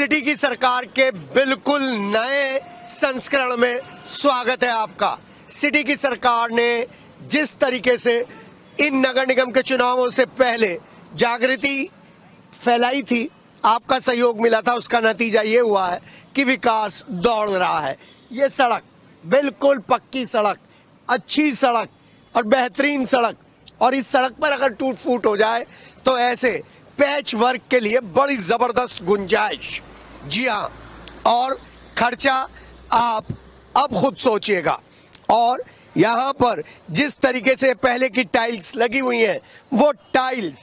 City की सरकार के बिल्कुल नए संस्करण में स्वागत है आपका। सिटी की सरकार ने जिस तरीके से इन नगर निगम के चुनावों से पहले जागृति फैलाई थी, आपका सहयोग मिला था, उसका नतीजा ये हुआ है कि विकास दौड़ रहा है। ये सड़क बिल्कुल पक्की सड़क, अच्छी सड़क और बेहतरीन सड़क, और इस सड़क पर अगर टूट फूट हो जाए तो ऐसे पैच वर्क के लिए बड़ी जबरदस्त गुंजाइश। जी हाँ, और खर्चा आप अब खुद सोचिएगा। और यहाँ पर जिस तरीके से पहले की टाइल्स लगी हुई हैं, वो टाइल्स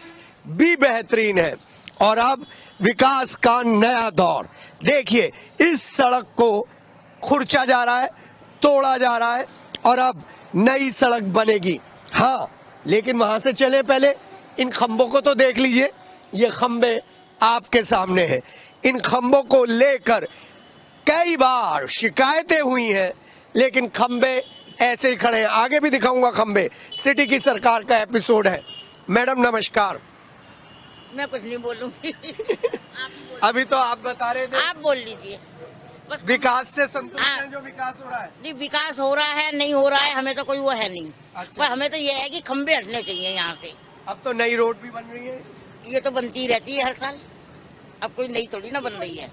भी बेहतरीन है। और अब विकास का नया दौर। देखिए, इस सड़क को खुरचा जा रहा है, तोड़ा जा रहा है और अब नई सड़क बनेगी। हाँ, लेकिन वहां से चले पहले इन खंभों को तो देख लीजिए। ये खंभे आपके सामने हैं। इन खंभों को लेकर कई बार शिकायतें हुई हैं, लेकिन खंभे ऐसे ही खड़े हैं। आगे भी दिखाऊंगा खंभे। सिटी की सरकार का एपिसोड है। मैडम नमस्कार। मैं कुछ नहीं बोलूंगी। अभी तो आप बता रहे थे, आप बोल लीजिए। बस विकास से संतुष्ट हैं? जो विकास हो रहा है, नहीं, विकास हो रहा है नहीं हो रहा है, हमें तो कोई वो है नहीं। अच्छा। पर हमें तो ये है कि खंबे हटने चाहिए यहाँ से। अब तो नई रोड भी बन रही है। ये तो बनती ही रहती है हर साल, अब कोई नई थोड़ी ना बन रही है।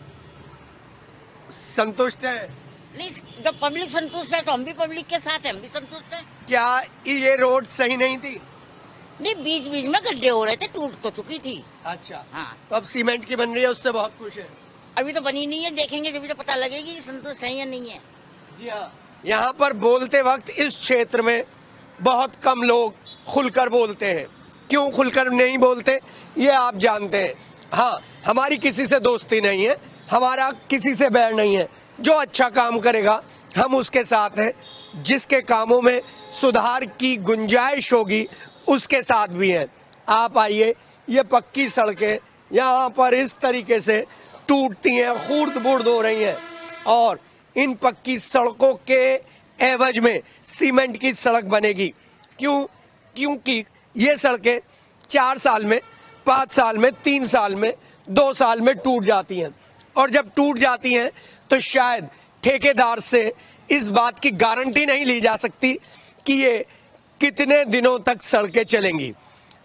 संतुष्ट है? नहीं, जब पब्लिक संतुष्ट है तो हम भी पब्लिक के साथ हैं, हम भी संतुष्ट हैं। क्या ये रोड सही नहीं थी? नहीं, बीच बीच में गड्ढे हो रहे थे, टूट तो चुकी थी। अच्छा, हाँ, तो अब सीमेंट की बन रही है, उससे बहुत खुश है। अभी तो बनी नहीं है, देखेंगे जब तो पता लगेगी कि संतुष्ट है या नहीं है। जी हाँ, यहाँ पर बोलते वक्त इस क्षेत्र में बहुत कम लोग खुलकर बोलते हैं। क्यों खुलकर नहीं बोलते, ये आप जानते हैं। हाँ, हमारी किसी से दोस्ती नहीं है, हमारा किसी से बैर नहीं है। जो अच्छा काम करेगा हम उसके साथ हैं, जिसके कामों में सुधार की गुंजाइश होगी उसके साथ भी हैं। आप आइए, ये पक्की सड़कें यहाँ पर इस तरीके से टूटती हैं, खूर्द बुर्द हो रही हैं, और इन पक्की सड़कों के एवज में सीमेंट की सड़क बनेगी। क्योंकि ये सड़कें 4 साल में, 5 साल में, 3 साल में, 2 साल में टूट जाती हैं। और जब टूट जाती हैं तो शायद ठेकेदार से इस बात की गारंटी नहीं ली जा सकती कि ये कितने दिनों तक सड़कें चलेंगी।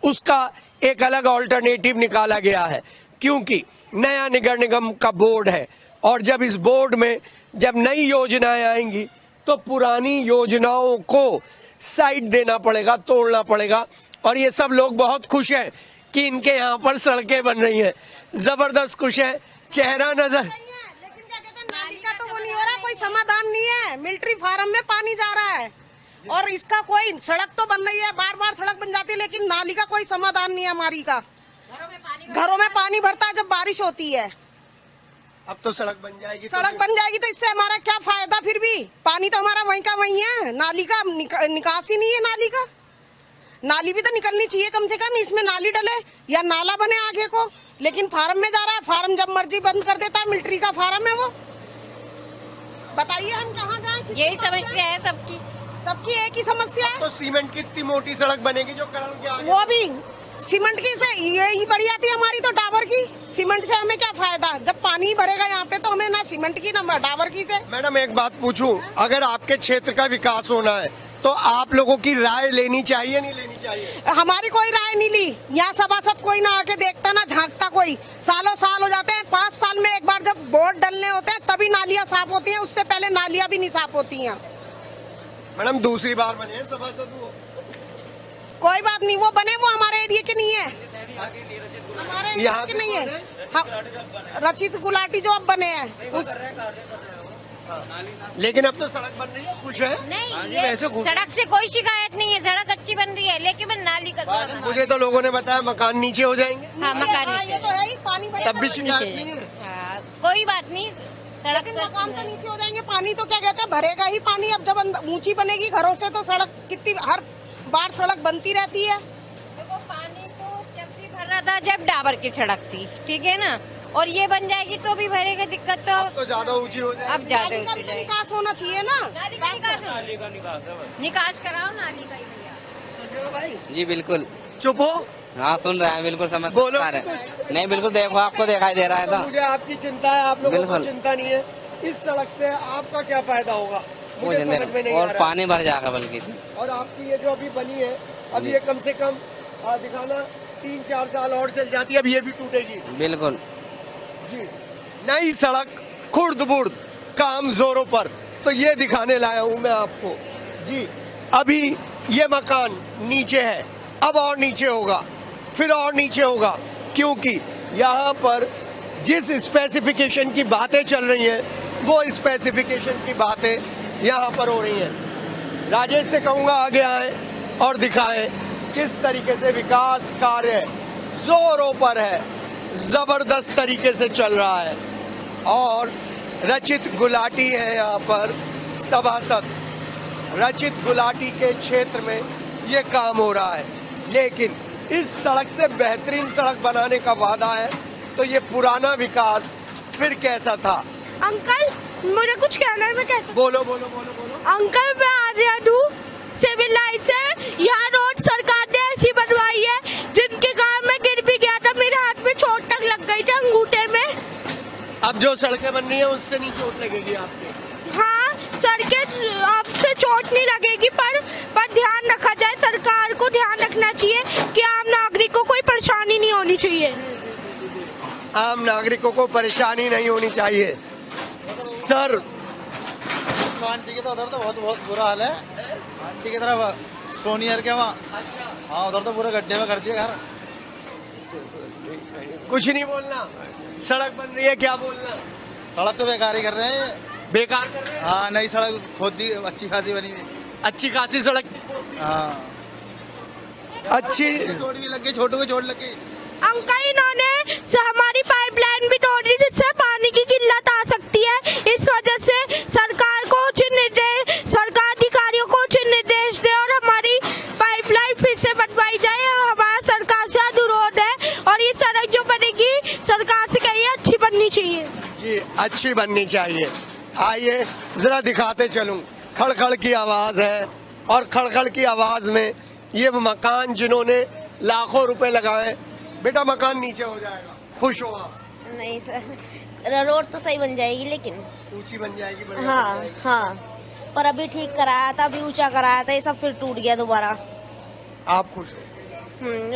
उसका एक अलग ऑल्टरनेटिव निकाला गया है, क्योंकि नया नगर निगम का बोर्ड है, और जब इस बोर्ड में जब नई योजनाएं आएंगी तो पुरानी योजनाओं को साइड देना पड़ेगा, तोड़ना पड़ेगा। और ये सब लोग बहुत खुश हैं कि इनके यहाँ पर सड़कें बन रही हैं, जबरदस्त खुश हैं, चेहरा नजर। लेकिन क्या कहते हैं, नाली का तो वो नहीं हो रहा, कोई समाधान नहीं है। मिलिट्री फार्म में पानी जा रहा है और इसका कोई, सड़क तो बन रही है, बार बार सड़क बन जाती है, लेकिन नाली का कोई समाधान नहीं है हमारी का। घरों में पानी भरता है जब बारिश होती है। अब तो सड़क बन जाएगी, सड़क बन जाएगी तो इससे हमारा क्या फायदा? फिर भी पानी तो हमारा वहीं का वहीं है, नाली का निकास ही नहीं है। नाली का, नाली भी तो निकलनी चाहिए कम से कम, इसमें नाली डले या नाला बने आगे को। लेकिन फार्म में जा रहा है, फार्म जब मर्जी बंद कर देता है, मिलिट्री का फार्म है वो। बताइए हम कहाँ जाएं? यही समस्या है सबकी, सबकी एक ही समस्या है। तो सीमेंट की इतनी मोटी सड़क बनेगी जो करण के आगे, वो भी सीमेंट की से यही बढ़िया थी हमारी तो टावर की। सीमेंट से हमें क्या फायदा, जब पानी भरेगा यहाँ पे तो हमें ना सीमेंट की ना टावर की से। मैडम एक बात पूछूं, अगर आपके क्षेत्र का विकास होना है तो आप लोगों की राय लेनी चाहिए, नहीं लेनी चाहिए? हमारी कोई राय नहीं ली। यहाँ सभासद कोई ना आके देखता ना झांकता कोई। सालों साल हो जाते हैं, 5 साल में एक बार जब बोर्ड डलने होते हैं तभी नालियाँ साफ होती हैं, उससे पहले नालियाँ भी नहीं साफ होती हैं। मैडम दूसरी बार बने हैं सभासद वो? कोई बात नहीं, वो बने, वो हमारे एरिया के नहीं है, हमारे एरिया के नहीं है। रचित गुलाटी जो अब बने हैं उस, लेकिन अब तो सड़क बन रही है, खुश है? नहीं, ये सड़क से कोई शिकायत नहीं है, सड़क अच्छी बन रही है, लेकिन नाली का समस्या। मुझे तो लोगों ने बताया मकान नीचे हो जाएंगे। हाँ, मकान नीचे। ये तो है ही, पानी भरेगा तब भी तो शिकायत नहीं है? हाँ, कोई बात नहीं, सड़क लेकिन मकान तो नीचे हो जाएंगे, पानी तो क्या कहते हैं भरेगा ही पानी। अब जब ऊंची बनेगी घरों से तो सड़क कितनी, हर बार सड़क बनती रहती है। देखो, पानी तो जब भी भर रहा था जब डाबर की सड़क थी, ठीक है ना, और ये बन जाएगी तो भी भरेगा, दिक्कत तो अब तो ज्यादा ऊंची हो जाएगी। अब ज्यादा नाली का ऊंची भी तो जाएगी। निकास होना चाहिए ना। नाली का निकास कराओ नाली का ही भैया। सुन रहे हो भाई? जी बिल्कुल। चुप हो, हाँ सुन रहे हैं, बिल्कुल समझ बोलो पा रहे हैं। नहीं बिल्कुल, देखो आपको दिखाई दे रहा है तो तो मुझे आपकी चिंता है, आप लोगों को बिल्कुल। चिंता नहीं है। इस सड़क से आपका क्या फायदा होगा मुझे समझ में नहीं आ और रहा है। पानी भर जाएगा बल्कि। और आपकी ये जो अभी बनी है, अब ये कम से कम दिखाना 3-4 साल और चल जाती है, अब ये भी टूटेगी बिल्कुल जी। नई सड़क खुर्द बुर्द, काम जोरों पर, तो ये दिखाने लाया हूं मैं आपको जी। अभी ये मकान नीचे है, अब और नीचे होगा, फिर और नीचे होगा, क्योंकि यहाँ पर जिस स्पेसिफिकेशन की बातें चल रही हैं वो स्पेसिफिकेशन की बातें यहाँ पर हो रही हैं। राजेश से कहूंगा आगे आए और दिखाएं किस तरीके से विकास कार्य जोरों पर है, जबरदस्त तरीके से चल रहा है। और रचित गुलाटी है यहाँ पर सभासद, रचित गुलाटी के क्षेत्र में ये काम हो रहा है। लेकिन इस सड़क से बेहतरीन सड़क बनाने का वादा है, तो ये पुराना विकास फिर कैसा था? अंकल मुझे कुछ कहना है, मैं कैसे बोलो बोलो बोलो बोलो। अंकल मैं आर्या हूँ, सिविल लाइन से। यहाँ रोड सरकार ने ऐसी बनवाई है जिनके कारण मैं गिर भी गया था, मेरे हाथ में चोट तक लग गई थी अंगूठे में। अब जो सड़कें बन रही है उससे नहीं चोट लगेगी आपके? हाँ सड़कें आपसे चोट नहीं लगेगी, पर ध्यान रखा जाए, सरकार को ध्यान रखना चाहिए कि आम नागरिक को कोई परेशानी नहीं होनी चाहिए। आम नागरिकों को परेशानी नहीं होनी चाहिए। सर आंटी के तो उधर तो बहुत बुरा हाल है। आंटी की तरफ सोनियर के वहाँ, हाँ उधर तो पूरे गड्ढे में कर दिया घर। कुछ नहीं बोलना, सड़क बन रही है, क्या बोलना? सड़क तो बेकार ही कर रहे हैं, बेकार कर रहे हैं। हाँ नई सड़क खोद दी, अच्छी खासी बनी हुई। अच्छी खासी सड़क, हाँ अच्छी चोट भी लग गई, छोटू को चोट लग गई। अंकल इन्होंने हमारी पाइपलाइन भी तोड़ दी, जिससे पानी की किल्लत आ सकती है। इस वजह से सरकार को उचित निर्देश, सरकार अधिकारियों को उचित निर्देश दे और हमारी पाइपलाइन फिर से बनवाई जाए। हमारा सरकार से अनुरोध है, और ये सड़क जो बनेगी सरकार से कहिए अच्छी बननी चाहिए जी, अच्छी बननी चाहिए। आइए जरा दिखाते चलूं। खड़खड़ की आवाज है, और खड़खड़ की आवाज में ये मकान जिन्होंने लाखों रुपए लगाए, बेटा मकान नीचे हो जाएगा, खुश हो आप? नहीं सर, रोड तो सही बन जाएगी, लेकिन ऊंची बन जाएगी, बढ़िया बन हाँ जाएगी। हाँ, पर अभी ठीक कराया था, अभी ऊंचा कराया था, ये सब फिर टूट गया दोबारा। आप खुश हो?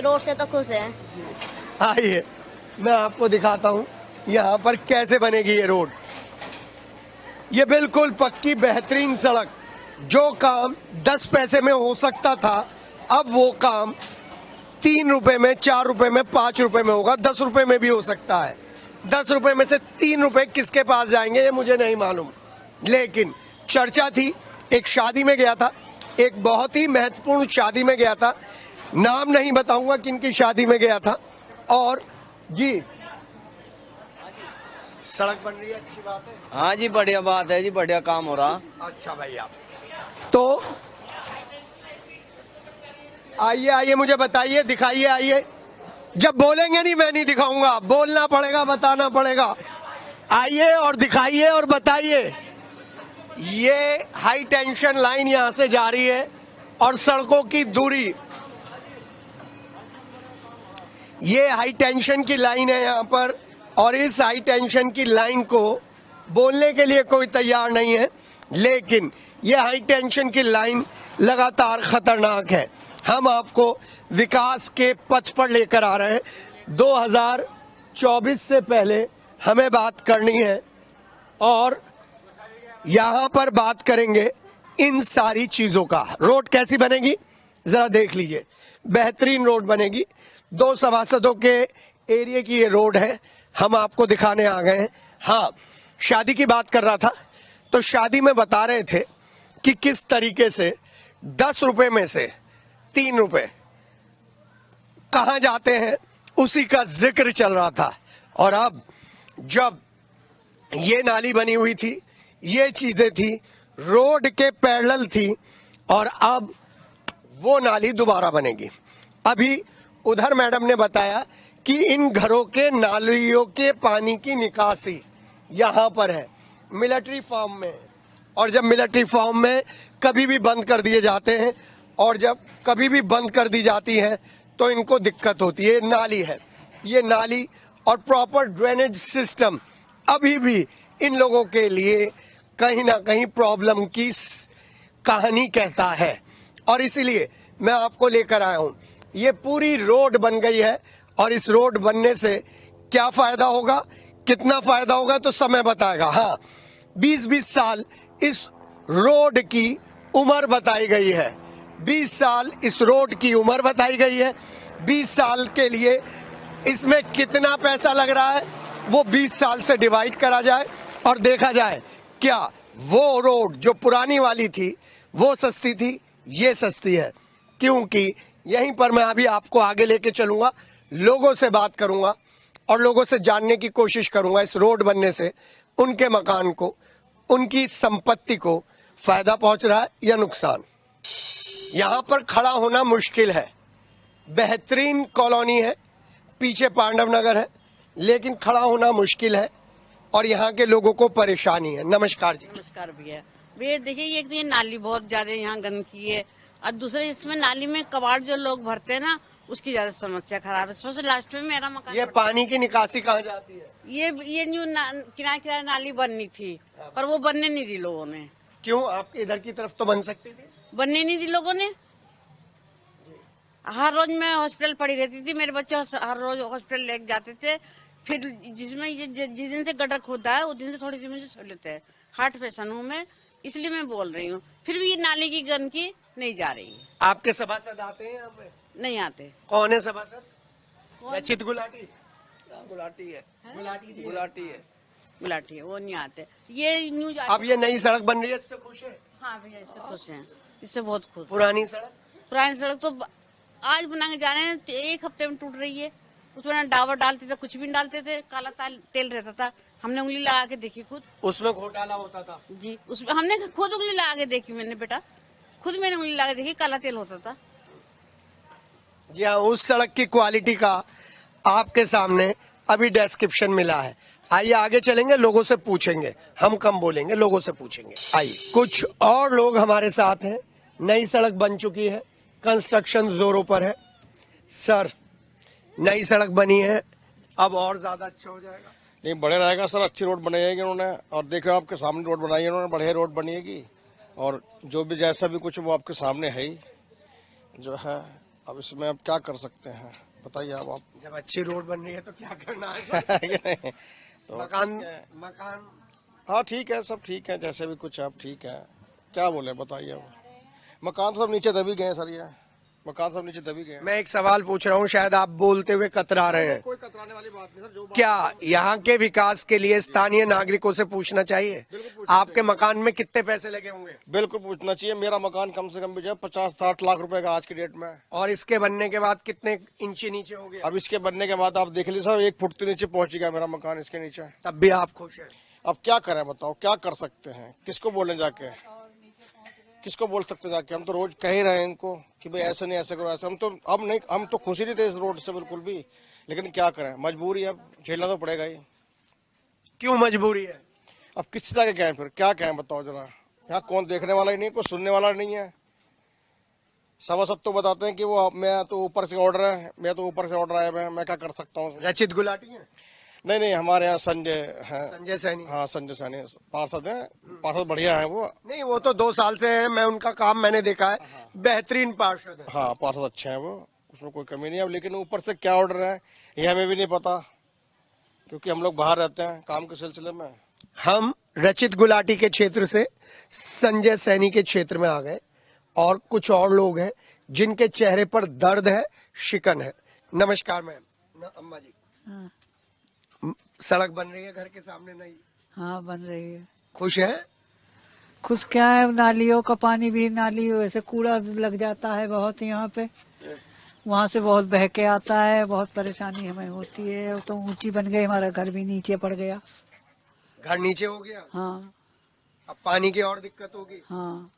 रोड से तो खुश है। आइए मैं आपको दिखाता हूं यहाँ पर कैसे बनेगी ये रोड। ये बिल्कुल पक्की बेहतरीन सड़क, जो काम 10 पैसे में हो सकता था, अब वो काम 3 रुपए में, 4 रुपए में, 5 रुपए में होगा, 10 रुपए में भी हो सकता है। 10 रुपए में से 3 रुपए किसके पास जाएंगे ये मुझे नहीं मालूम, लेकिन चर्चा थी। एक शादी में गया था, एक बहुत ही महत्वपूर्ण शादी में गया था, नाम नहीं बताऊंगा किनकी शादी में गया था। और जी सड़क बन रही है, अच्छी बात है। हाँ जी बढ़िया बात है जी, बढ़िया काम हो रहा। अच्छा भैया, तो आइए आइए मुझे बताइए, दिखाइए, आइए। जब बोलेंगे नहीं मैं नहीं दिखाऊंगा, बोलना पड़ेगा, बताना पड़ेगा। आइए और दिखाइए और बताइए। ये हाई टेंशन लाइन यहां से जा रही है, और सड़कों की दूरी, ये हाई टेंशन की लाइन है यहां पर, और इस हाई टेंशन की लाइन को बोलने के लिए कोई तैयार नहीं है, लेकिन ये हाई टेंशन की लाइन लगातार खतरनाक है। हम आपको विकास के पथ पर लेकर आ रहे हैं। 2024 से पहले हमें बात करनी है, और यहां पर बात करेंगे इन सारी चीजों का। रोड कैसी बनेगी जरा देख लीजिए, बेहतरीन रोड बनेगी। 2 सभासदों के एरिया की ये रोड है, हम आपको दिखाने आ गए हैं। हाँ, शादी की बात कर रहा था, तो शादी में बता रहे थे कि किस तरीके से 10 रुपए में से 3 रुपए कहां जाते हैं, उसी का जिक्र चल रहा था। और अब जब ये नाली बनी हुई थी, ये चीजें थी, रोड के पैरेलल थी, और अब वो नाली दोबारा बनेगी। अभी उधर मैडम ने बताया कि इन घरों के नालियों के पानी की निकासी यहां पर है, मिलिट्री फार्म में। और जब मिलिट्री फार्म में कभी भी बंद कर दिए जाते हैं, और जब कभी भी बंद कर दी जाती है, तो इनको दिक्कत होती है। ये नाली है, ये नाली और प्रॉपर ड्रेनेज सिस्टम अभी भी इन लोगों के लिए कहीं ना कहीं प्रॉब्लम की कहानी कहता है। और इसीलिए मैं आपको लेकर आया हूं। ये पूरी रोड बन गई है और इस रोड बनने से क्या फायदा होगा, कितना फायदा होगा तो समय बताएगा। हाँ, 20-20 साल इस रोड की उम्र बताई गई है, 20 साल इस रोड की उम्र बताई गई है। 20 साल के लिए इसमें कितना पैसा लग रहा है वो 20 साल से डिवाइड करा जाए और देखा जाए क्या वो रोड जो पुरानी वाली थी वो सस्ती थी, ये सस्ती है। क्योंकि यहीं पर मैं अभी आपको आगे लेके चलूंगा, लोगों से बात करूंगा और लोगों से जानने की कोशिश करूंगा इस रोड बनने से उनके मकान को, उनकी संपत्ति को फायदा पहुंच रहा है या नुकसान। यहां पर खड़ा होना मुश्किल है, बेहतरीन कॉलोनी है, पीछे पांडव नगर है, लेकिन खड़ा होना मुश्किल है और यहाँ के लोगों को परेशानी है। नमस्कार जी। नमस्कार भैया। भैया देखिए, एक तो ये नाली बहुत ज्यादा यहाँ गंदगी है और दूसरे इसमें नाली में कबाड़ जो लोग भरते हैं ना, उसकी ज्यादा समस्या खराब है। सबसे लास्ट में मेरा मकान, ये पानी की निकासी कहाँ जाती है? ये जो किनारे किनारे नाली बननी थी पर वो बनने नहीं दी लोगों ने। क्यों? आपके इधर की तरफ तो बन सकती थी। बनने नहीं दी लोगों ने। हर रोज मैं हॉस्पिटल पड़ी रहती थी, मेरे बच्चे हर रोज हॉस्पिटल लेके जाते थे। फिर जिसमें जिस दिन से गटर खुदा है उस दिन से थोड़ी सी मुझे सहूलियत है, हार्ट पेशेंट हूँ मैं, इसलिए मैं बोल रही हूँ। फिर भी ये नाली की गंदगी नहीं जा रही है। आपके सभासद आते हैं यहाँ पे? नहीं आते। कौन है सभासद? कौन? रचित गुलाटी। गुलाटी है, गुलाटी जी। गुलाटी है, गुलाटी है, वो नहीं आते। ये न्यूज अब ये नई सड़क बन रही है, इससे खुश है? हाँ भैया, इससे खुश हैं, इससे बहुत खुश। पुरानी सड़क? पुरानी सड़क तो आज बना के जा रहे हैं, 1 हफ्ते में टूट रही है। उसमें ना डाबर डालते थे, कुछ भी नहीं डालते थे, काला तेल रहता था। हमने उंगली लगा के देखी खुद, उसमें घोटाला होता था जी। उसमें हमने खुद उंगली लगा के देखी, मैंने बेटा खुद मैंने उंगली लगा के देखी, काला तेल होता था। जी हाँ, उस सड़क की क्वालिटी का आपके सामने अभी डिस्क्रिप्शन मिला है। आइए आगे चलेंगे, लोगों से पूछेंगे, हम कम बोलेंगे, लोगों से पूछेंगे। आइए, कुछ और लोग हमारे साथ हैं। नई सड़क बन चुकी है, कंस्ट्रक्शन जोरों पर है। सर, नई सड़क बनी है, अब और ज्यादा अच्छा हो जाएगा? नहीं, बढ़िया रहेगा सर, अच्छी रोड बनाएगी उन्होंने। और देखो आपके सामने रोड बनाई है उन्होंने, बढ़िया रोड बनेगी। और जो भी जैसा भी कुछ वो आपके सामने है ही जो है। अब इसमें अब क्या कर सकते हैं बताइए आप जब अच्छी रोड बन रही है तो क्या करना है? तो मकान हाँ ठीक है, सब ठीक है, जैसे भी कुछ अब ठीक है, क्या बोले बताइए। अब मकान तो सब नीचे दबी गए सर, ये मकान सब नीचे दबी गए। मैं एक सवाल पूछ रहा हूँ, शायद आप बोलते हुए कतरा रहे हैं। कोई कतराने वाली बात नहीं सर। जो क्या यहाँ के विकास के लिए स्थानीय नागरिकों से पूछना चाहिए आपके मकान में कितने पैसे लगे होंगे? बिल्कुल पूछना चाहिए। मेरा मकान कम से कम भी जो 50-60 लाख रुपए का आज की डेट में। और इसके बनने के बाद कितने इंच नीचे हो गया? अब इसके बनने के बाद आप देख लीजिए सर, 1 फुट तो नीचे पहुंच गया मेरा मकान इसके नीचे। तब भी आप खुश हैं? अब क्या करें बताओ, क्या कर सकते हैं, किसको बोलें जाके, किसको बोल सकते जाके। हम तो रोज कह ही रहे हैं इनको कि भाई ऐसे नहीं, ऐसे करो, ऐसे। हम तो खुश ही नहीं थे इस रोड से बिल्कुल भी, लेकिन क्या करें, मजबूरी है, अब झेलना तो पड़ेगा ही। क्यों मजबूरी है? अब किससे जाके कहें, फिर क्या कहें बताओ जरा। यहाँ कौन देखने वाला ही नहीं, कोई सुनने वाला नहीं है। सभासद तो बताते हैं कि वो मैं तो ऊपर से ऑर्डर है, मैं तो ऊपर से ऑर्डर आया हुआ है, मैं क्या कर सकता हूँ। रचित गुलाटी है? नहीं, हमारे यहाँ संजय है। संजय सैनी? हाँ, संजय सैनी पार्षद है, पार्षद बढ़िया है वो। नहीं, वो तो 2 साल से है, मैं उनका काम मैंने देखा है, बेहतरीन पार्षद है। हाँ, पार्षद अच्छे हैं वो, उसमें कोई कमी नहीं है। लेकिन ऊपर से क्या ऑर्डर है ये हमें भी नहीं पता, क्योंकि हम लोग बाहर रहते हैं काम के सिलसिले में। हम रचित गुलाटी के क्षेत्र से संजय सैनी के क्षेत्र में आ गए और कुछ और लोग हैं जिनके चेहरे पर दर्द है, शिकन है। नमस्कार मैम। अम्मा जी, हाँ, सड़क बन रही है घर के सामने नई? हाँ बन रही है। खुश है? खुश क्या है, नालियों का पानी भी, नाली वैसे कूड़ा लग जाता है बहुत यहाँ पे, वहाँ से बहुत बह के आता है, बहुत परेशानी हमें होती है। तो ऊंची बन गई, हमारा घर भी नीचे पड़ गया। घर नीचे हो गया? हाँ। अब पानी की और दिक्कत होगी? हाँ।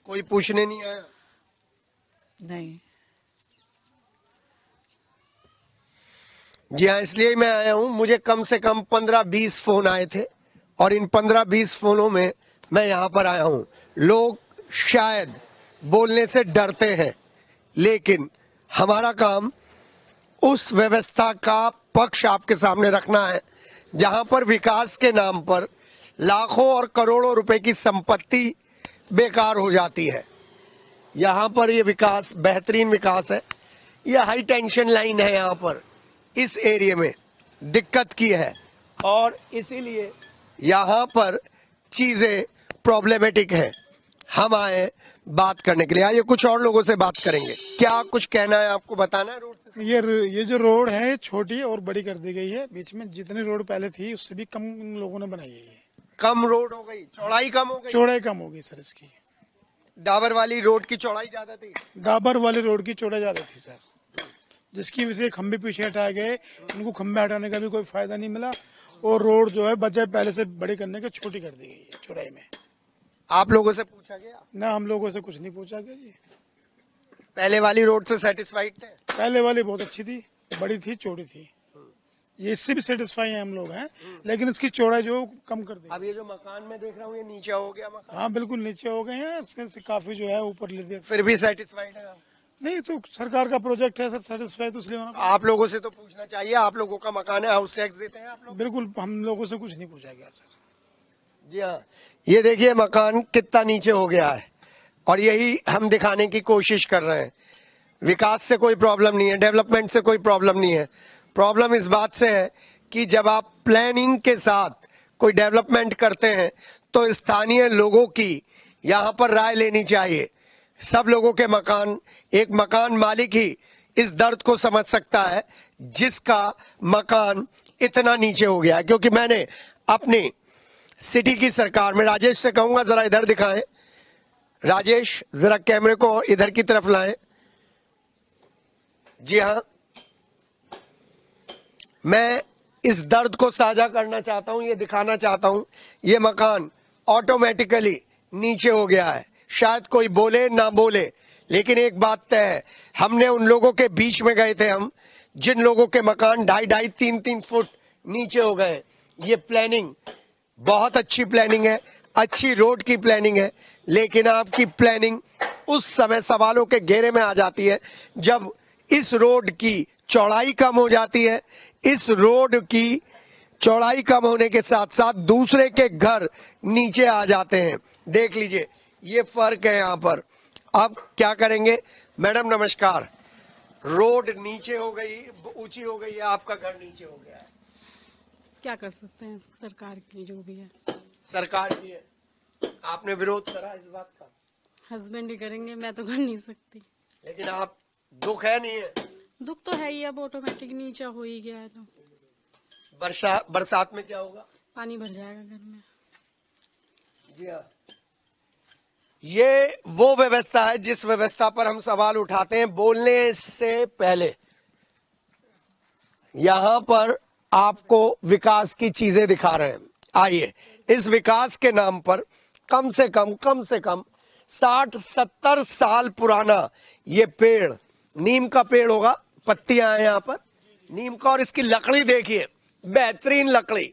कोई पूछने नहीं आया? नहीं। जी हाँ, इसलिए मैं आया हूँ। मुझे कम से कम 15-20 फोन आए थे और इन 15-20 फोनों में मैं यहाँ पर आया हूँ। लोग शायद बोलने से डरते हैं, लेकिन हमारा काम उस व्यवस्था का पक्ष आपके सामने रखना है जहां पर विकास के नाम पर लाखों और करोड़ों रुपए की संपत्ति बेकार हो जाती है। यहां पर ये विकास बेहतरीन विकास है। ये हाई टेंशन लाइन है, यहां पर इस एरिया में दिक्कत की है और इसीलिए यहां पर चीजें प्रॉब्लमेटिक है। हम आए बात करने के लिए, आइए कुछ और लोगों से बात करेंगे। क्या कुछ कहना है, आपको बताना है रोड से? ये जो रोड है छोटी और बड़ी कर दी गई है। बीच में जितनी रोड पहले थी उससे भी कम इन लोगों ने बनाई है। कम रोड हो गई, चौड़ाई कम हो गई? चौड़ाई कम हो गई सर इसकी। डाबर वाली रोड की चौड़ाई ज्यादा थी? डाबर वाली रोड की चौड़ाई ज्यादा थी सर, जिसकी वजह से खंभे पीछे हटाए गए। उनको खंभे हटाने का भी कोई फायदा नहीं मिला और रोड जो है बजाय पहले से बड़ी करने के छोटी कर दी गई है चौड़ाई में। आप लोगों से पूछा गया? ना, हम लोगों से कुछ नहीं पूछा गया जी। पहले वाली रोड से सेटिस्फाइड थे? पहले वाली बहुत अच्छी थी, बड़ी थी, चौड़ी थी। ये इससे भी सेटिस्फाई है हम लोग हैं, लेकिन इसकी चौड़ाई जो कम कर दी। अब ये जो मकान में देख रहा हूँ ये नीचे हो गया मकान? हाँ बिल्कुल नीचे हो गए हैं, इसके काफी जो है ऊपर ले दिया। फिर भी सेटिस्फाइड है? नहीं तो सरकार का प्रोजेक्ट है सर, सेटिस्फाई तो इसलिए होना। आप लोगों से तो पूछना चाहिए, आप लोगों का मकान है, हाउस टैक्स देते हैं आप लोग? बिल्कुल, हम लोगों से कुछ नहीं पूछा गया सर। जी हाँ, ये देखिए मकान कितना नीचे हो गया है और यही हम दिखाने की कोशिश कर रहे हैं। विकास से कोई प्रॉब्लम नहीं है, डेवलपमेंट से कोई प्रॉब्लम नहीं है। प्रॉब्लम इस बात से है कि जब आप प्लानिंग के साथ कोई डेवलपमेंट करते हैं तो स्थानीय लोगों की यहाँ पर राय लेनी चाहिए। सब लोगों के मकान, एक मकान मालिक ही इस दर्द को समझ सकता है जिसका मकान इतना नीचे हो गया है। क्योंकि मैंने अपनी सिटी की सरकार में, राजेश से कहूंगा जरा इधर दिखाएं, राजेश जरा कैमरे को इधर की तरफ लाएं। जी हाँ, मैं इस दर्द को साझा करना चाहता हूं, ये दिखाना चाहता हूं। ये मकान ऑटोमेटिकली नीचे हो गया है, शायद कोई बोले ना बोले, लेकिन एक बात तय है, हमने उन लोगों के बीच में गए थे हम जिन लोगों के मकान 2.5, 3 फुट नीचे हो गए। ये प्लानिंग बहुत अच्छी प्लानिंग है, अच्छी रोड की प्लानिंग है, लेकिन आपकी प्लानिंग उस समय सवालों के घेरे में आ जाती है जब इस रोड की चौड़ाई कम हो जाती है। इस रोड की चौड़ाई कम होने के साथ साथ दूसरे के घर नीचे आ जाते हैं। देख लीजिए, ये फर्क है यहाँ पर। अब क्या करेंगे? मैडम नमस्कार, रोड नीचे हो गई, ऊंची हो गई है, आपका घर नीचे हो गया है, क्या कर सकते हैं? सरकार की जो भी है, सरकार की है। आपने विरोध करा इस बात का? हस्बैंड ही करेंगे, मैं तो कर नहीं सकती। लेकिन आप, दुख है नहीं है? दुख तो है ही, अब ऑटोमेटिक नीचा हो ही गया है तो। बरसात में क्या होगा? पानी भर जाएगा घर में। जी हाँ, ये वो व्यवस्था है जिस व्यवस्था पर हम सवाल उठाते हैं बोलने से पहले। यहां पर आपको विकास की चीजें दिखा रहे हैं। आइए, इस विकास के नाम पर कम से कम 60-70 साल पुराना ये पेड़, नीम का पेड़ होगा, पत्तियां हैं यहाँ पर नीम का, और इसकी लकड़ी देखिए, बेहतरीन लकड़ी।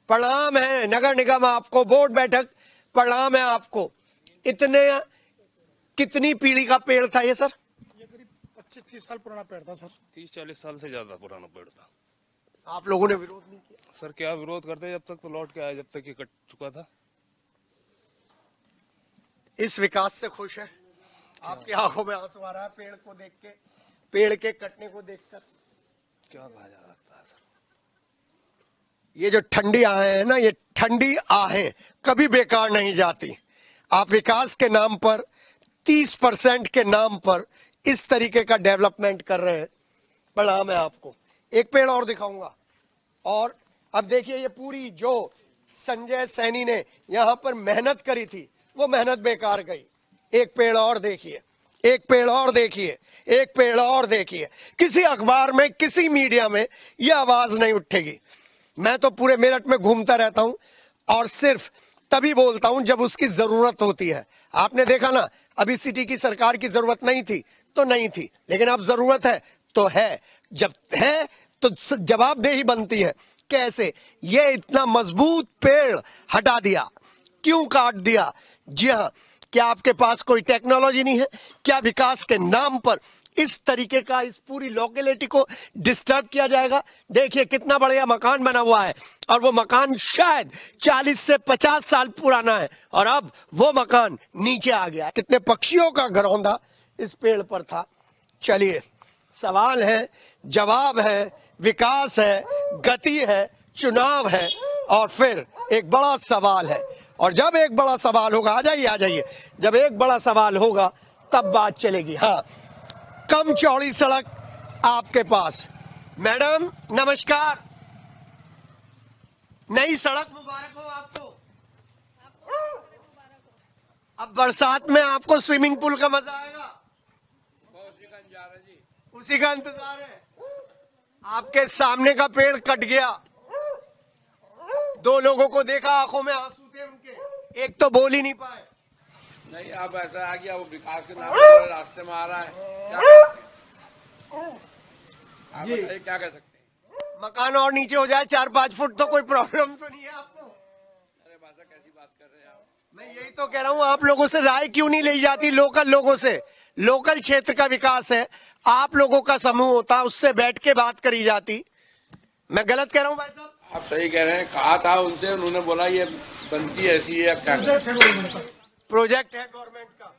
प्रणाम है नगर निगम आपको, बोर्ड बैठक प्रणाम है आपको। इतने, कितनी पीढ़ी का पेड़ था ये सर? ये करीब 25-30 साल पुराना पेड़ था सर। 30-40 साल से ज्यादा पुराना पेड़ था। आप लोगों ने विरोध नहीं किया? सर क्या विरोध करते, जब तक तो लौट के आया, जब तक ये कट चुका था। इस विकास से खुश है? आपकी आंखों में आंसू आ रहा है पेड़ को देख के, पेड़ के कटने को देखकर? क्या कहा जा सकता है सर? ये जो ठंडी आहें है ना, ये ठंडी आहें कभी बेकार नहीं जाती। आप विकास के नाम पर, 30% के नाम पर इस तरीके का डेवलपमेंट कर रहे हैं। प्रणाम है आपको। एक पेड़ और दिखाऊंगा। और अब देखिए, ये पूरी जो संजय सैनी ने यहां पर मेहनत करी थी, वो मेहनत बेकार गई। एक पेड़ और देखिए, एक पेड़ और देखिए, एक पेड़ और देखिए। किसी अखबार में, किसी मीडिया में यह आवाज नहीं उठेगी। मैं तो पूरे मेरठ में घूमता रहता हूं और सिर्फ तभी बोलता हूं जब उसकी जरूरत होती है। आपने देखा ना, अभी सिटी की सरकार की जरूरत नहीं थी तो नहीं थी, लेकिन अब जरूरत है तो है। जब है तो जवाबदेही बनती है। कैसे? ये इतना मजबूत पेड़ हटा दिया, क्यों काट दिया? जी हाँ, क्या आपके पास कोई टेक्नोलॉजी नहीं है? क्या विकास के नाम पर इस तरीके का इस पूरी लोकेलिटी को डिस्टर्ब किया जाएगा। देखिए कितना बढ़िया मकान बना हुआ है और वो मकान शायद 40 से 50 साल पुराना है और अब वो मकान नीचे आ गया। कितने पक्षियों का घरौंदा इस पेड़ पर था। चलिए, सवाल है, जवाब है, विकास है, गति है, चुनाव है और फिर एक बड़ा सवाल है। और जब एक बड़ा सवाल होगा, आ जाइए, जब एक बड़ा सवाल होगा तब बात चलेगी। हाँ, कम चौड़ी सड़क आपके पास। मैडम नमस्कार, नई सड़क मुबारक हो आपको। अब बरसात में आपको स्विमिंग पूल का मजा आएगा। उसी का इंतजार है। आपके सामने का पेड़ कट गया, 2 लोगों को देखा, आंखों में आंसू थे उनके, एक तो बोल ही नहीं पाए। नहीं, अब ऐसा आ गया, वो विकास के नाम पर रास्ते में आ रहा है, जी क्या कर सकते हैं। मकान और नीचे हो जाए 4-5 फुट तो कोई प्रॉब्लम तो नहीं है आपको। अरे भाषा कैसी बात कर रहे हैं आप। मैं यही तो कह रहा हूं, आप लोगों से राय क्यों नहीं ली जाती लोकल लोगों से। लोकल क्षेत्र का विकास है, आप लोगों का समूह होता, उससे बैठ के बात करी जाती। मैं गलत कह रहा हूं भाई साहब? आप सही कह रहे हैं, कहा था उनसे, उन्होंने बोला ये बनती ऐसी है, अब क्या करें। प्रोजेक्ट है गवर्नमेंट का।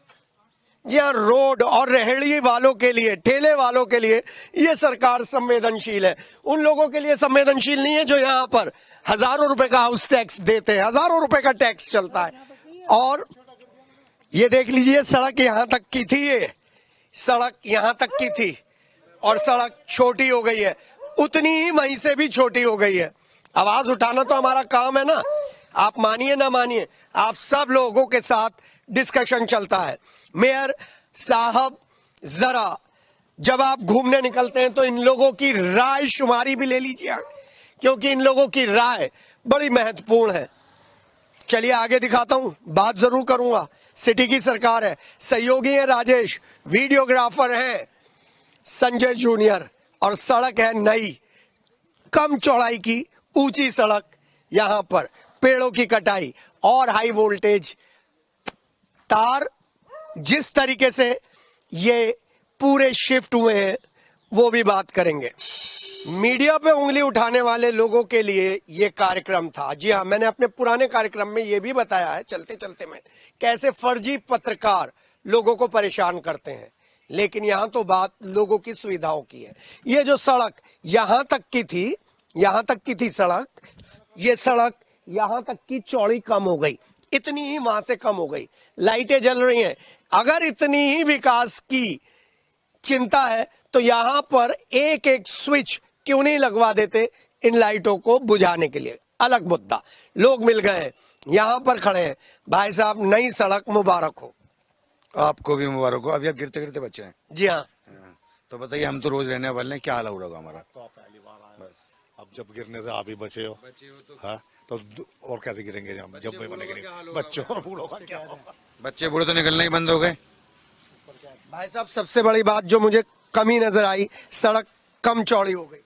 जी हाँ, रोड और रेहड़ी वालों के लिए, ठेले वालों के लिए ये सरकार संवेदनशील है। उन लोगों के लिए संवेदनशील नहीं है जो यहाँ पर हजारों रुपए का हाउस टैक्स देते हैं, हजारों रुपए का टैक्स चलता है। और ये देख लीजिए, सड़क यहां तक की थी, ये सड़क यहां तक की थी और सड़क छोटी हो गई है, उतनी ही वहीं से भी छोटी हो गई है। आवाज उठाना तो हमारा काम है ना, आप मानिए ना मानिए, आप सब लोगों के साथ डिस्कशन चलता है। मेयर साहब, जरा जब आप घूमने निकलते हैं तो इन लोगों की राय शुमारी भी ले लीजिए, क्योंकि इन लोगों की राय बड़ी महत्वपूर्ण है। चलिए आगे दिखाता हूं, बात जरूर करूंगा। सिटी की सरकार है, सहयोगी है राजेश, वीडियोग्राफर है संजय जूनियर और सड़क है नई, कम चौड़ाई की ऊंची सड़क। यहां पर पेड़ों की कटाई और हाई वोल्टेज तार, जिस तरीके से ये पूरे शिफ्ट हुए हैं वो भी बात करेंगे। मीडिया पे उंगली उठाने वाले लोगों के लिए ये कार्यक्रम था। जी हाँ, मैंने अपने पुराने कार्यक्रम में ये भी बताया है चलते चलते में, कैसे फर्जी पत्रकार लोगों को परेशान करते हैं। लेकिन यहां तो बात लोगों की सुविधाओं की है। ये जो सड़क यहां तक की थी सड़क, ये सड़क यहां तक की चौड़ी कम हो गई, इतनी ही वहां से कम हो गई। लाइटें जल रही हैं। अगर इतनी ही विकास की चिंता है तो यहां पर एक एक स्विच क्यों नहीं लगवा देते इन लाइटों को बुझाने के लिए। अलग मुद्दा, लोग मिल गए हैं, यहां पर खड़े हैं। भाई साहब, नई सड़क मुबारक हो। आपको भी मुबारक हो। अभी आप गिरते गिरते बच्चे हैं। जी हाँ। तो बताइए, हम तो रोज रहने वाले हैं, क्या हाल होगा हमारा। तो आप पहली बार आए, बस अब जब गिरने से आप ही बचे हो तो हाँ, तो और कैसे गिरेंगे हम जब भी बनेंगे। बच्चों और बूढ़ों का क्या होगा। बच्चे बूढ़े तो निकलना ही बंद हो गए। भाई साहब, सबसे बड़ी बात जो मुझे कमी नजर आई, सड़क कम चौड़ी हो गई।